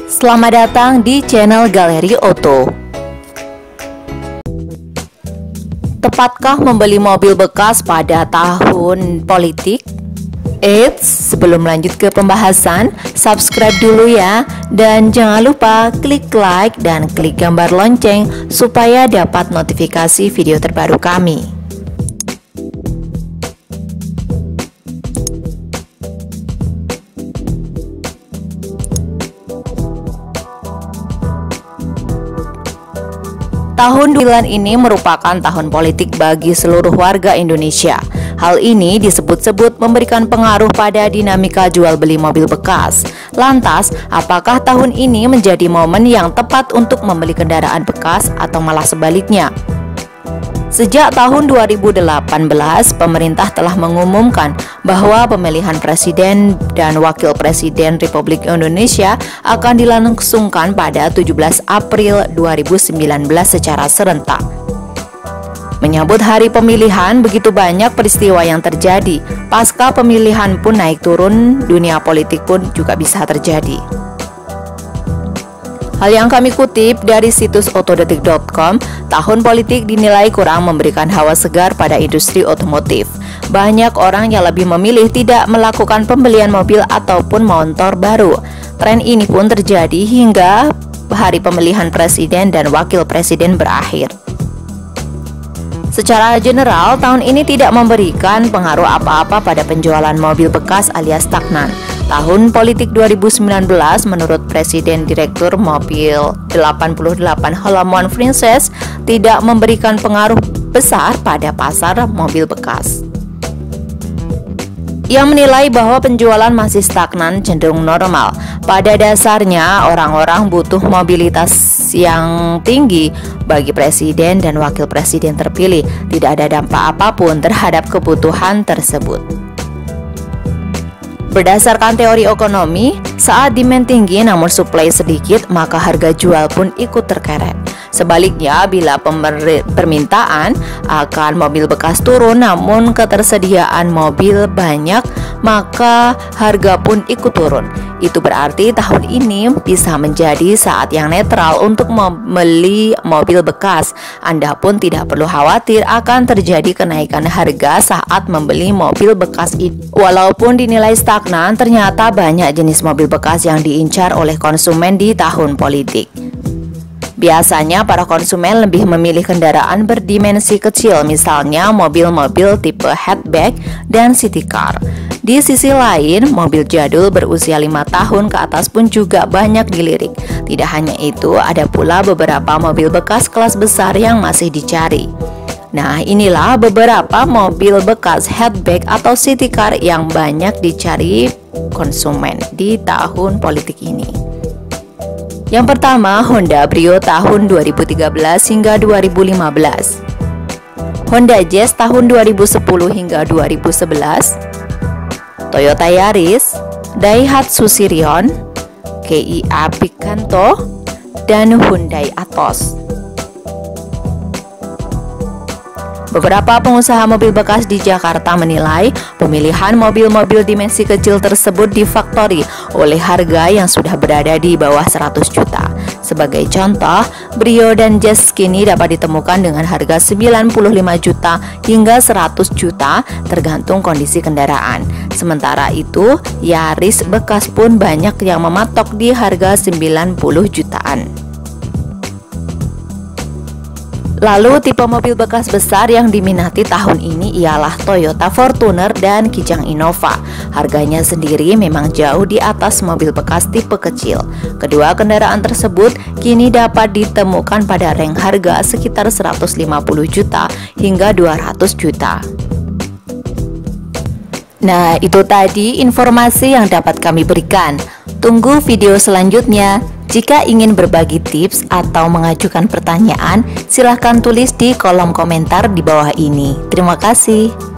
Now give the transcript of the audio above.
Selamat datang di channel Galeri Oto. Tepatkah membeli mobil bekas pada tahun politik? Eits, sebelum lanjut ke pembahasan, subscribe dulu ya. Dan jangan lupa klik like dan klik gambar lonceng supaya dapat notifikasi video terbaru kami. Tahun 2009 ini merupakan tahun politik bagi seluruh warga Indonesia. Hal ini disebut-sebut memberikan pengaruh pada dinamika jual beli mobil bekas. Lantas, apakah tahun ini menjadi momen yang tepat untuk membeli kendaraan bekas atau malah sebaliknya? Sejak tahun 2018, pemerintah telah mengumumkan bahwa pemilihan presiden dan wakil presiden Republik Indonesia akan dilangsungkan pada 17 April 2019 secara serentak. Menyambut hari pemilihan, begitu banyak peristiwa yang terjadi. Pasca pemilihan pun naik turun, dunia politik pun juga bisa terjadi. Hal yang kami kutip dari situs otodetik.com, tahun politik dinilai kurang memberikan hawa segar pada industri otomotif. Banyak orang yang lebih memilih tidak melakukan pembelian mobil ataupun motor baru. Tren ini pun terjadi hingga hari pemilihan presiden dan wakil presiden berakhir. Secara general, tahun ini tidak memberikan pengaruh apa-apa pada penjualan mobil bekas alias stagnan. Tahun politik 2019 menurut Presiden Direktur Mobil 88 Halaman Princess tidak memberikan pengaruh besar pada pasar mobil bekas. Ia menilai bahwa penjualan masih stagnan cenderung normal. Pada dasarnya, orang-orang butuh mobilitas yang tinggi bagi presiden dan wakil presiden terpilih. Tidak ada dampak apapun terhadap kebutuhan tersebut. Berdasarkan teori ekonomi, saat demand tinggi namun supply sedikit, maka harga jual pun ikut terkerek. Sebaliknya, bila permintaan akan mobil bekas turun namun ketersediaan mobil banyak, maka harga pun ikut turun. Itu berarti tahun ini bisa menjadi saat yang netral untuk membeli mobil bekas. Anda pun tidak perlu khawatir akan terjadi kenaikan harga saat membeli mobil bekas ini. Walaupun dinilai stagnan, ternyata banyak jenis mobil bekas yang diincar oleh konsumen di tahun politik. Biasanya para konsumen lebih memilih kendaraan berdimensi kecil, misalnya mobil-mobil tipe hatchback dan city car. Di sisi lain, mobil jadul berusia 5 tahun ke atas pun juga banyak dilirik. Tidak hanya itu, ada pula beberapa mobil bekas kelas besar yang masih dicari. Nah, inilah beberapa mobil bekas hatchback atau city car yang banyak dicari konsumen di tahun politik ini. Yang pertama, Honda Brio tahun 2013 hingga 2015, Honda Jazz tahun 2010 hingga 2011, Toyota Yaris, Daihatsu Sirion, Kia Picanto, dan Hyundai Atos. Beberapa pengusaha mobil bekas di Jakarta menilai pemilihan mobil-mobil dimensi kecil tersebut difaktori oleh harga yang sudah berada di bawah 100 juta. Sebagai contoh, Brio dan Jazz kini dapat ditemukan dengan harga 95 juta hingga 100 juta tergantung kondisi kendaraan. Sementara itu, Yaris bekas pun banyak yang mematok di harga 90 jutaan. Lalu tipe mobil bekas besar yang diminati tahun ini ialah Toyota Fortuner dan Kijang Innova. Harganya sendiri memang jauh di atas mobil bekas tipe kecil. Kedua kendaraan tersebut kini dapat ditemukan pada rang harga sekitar 150 juta hingga 200 juta. Nah, itu tadi informasi yang dapat kami berikan. Tunggu video selanjutnya. Jika ingin berbagi tips atau mengajukan pertanyaan, silahkan tulis di kolom komentar di bawah ini. Terima kasih.